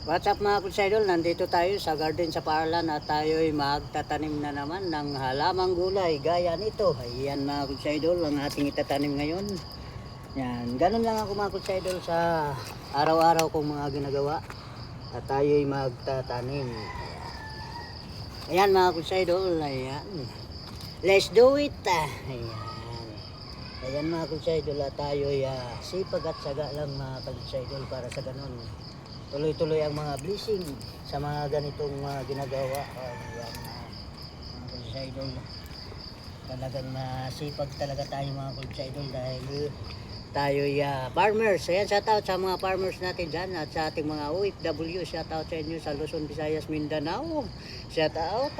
What's up mga kutsaidol, nandito tayo sa garden sa Parlan at tayo'y magtatanim na naman ng halamang gulay gaya nito. Ayan mga kutsaidol, ang ating itatanim ngayon. Yan, ganun lang ako mga kutsaidol sa araw-araw kong mga ginagawa. At tayo'y magtatanim. Ayan mga kutsaidol, ayan. Let's do it. Ayan. Ayan mga kutsaidol, at tayo'y sipag at saga lang mga kutsaidol para sa ganun. Tuloy-tuloy ang mga blessing sa mga ganitong ginagawa. Ayan, mga kutsaidol. Talagang masipag talaga tayo mga kutsaidol dahil tayo'y farmers. Ayan, shout out sa mga farmers natin dyan at sa ating mga OFW. Shout out sa inyo sa Luzon, Visayas, Mindanao. Shout out.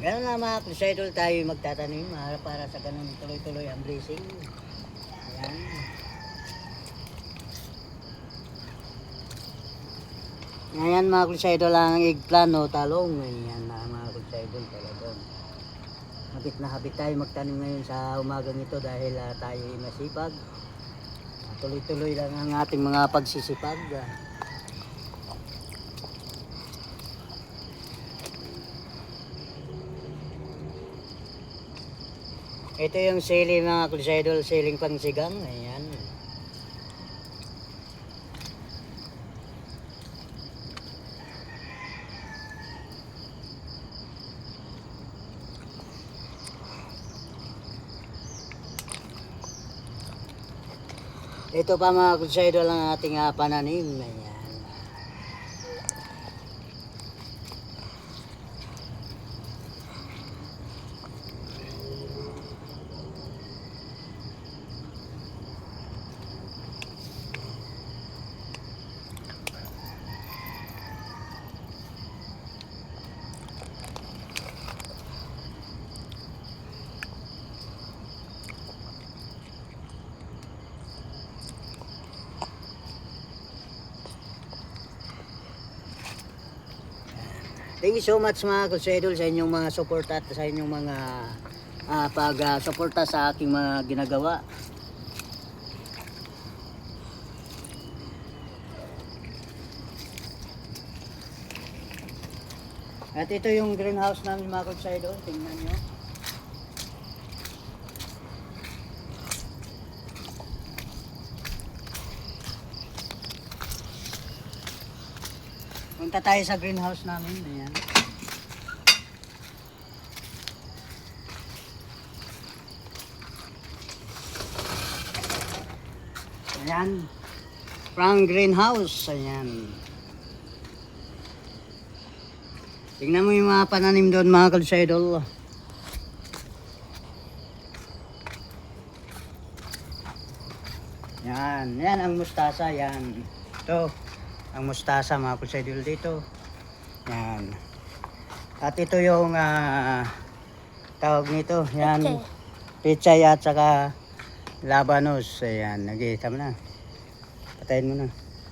Ganun na mga kutsaidol, tayo magtatanim para sa ganun tuloy-tuloy ang blessing. Ayan. Ayan mga kutsaidol, ang eggplant o talong. Ayan na mga kutsaidol talagang. Habit na habit tayo magtanim ngayon sa umagang ito dahil tayo ay masipag. Tuloy-tuloy lang ang ating mga pagsisipag. Ito yung sili mga kutsaidol, siling pangsigang. Ayan. Ito pa mga kutsaidol ang ating pananim. Ayan. Thank you so much mga kutsaidol sa inyong mga support at sa inyong mga pag-suporta sa aking mga ginagawa. At ito yung greenhouse namin mga kutsaidol, tingnan nyo. Punta tayo sa greenhouse namin. Ayan. Ayan. From greenhouse. Ayan. Tingnan mo yung mga pananim doon mga kutsaidol. Yan. Yan ang mustasa. Yan. Ito. Ang mustasa mga kutsaidol dito. Yan. At ito yung tawag nito. Yan. Pechay at saka labanos. Ayan. Nagkita mo na. Patayin mo na.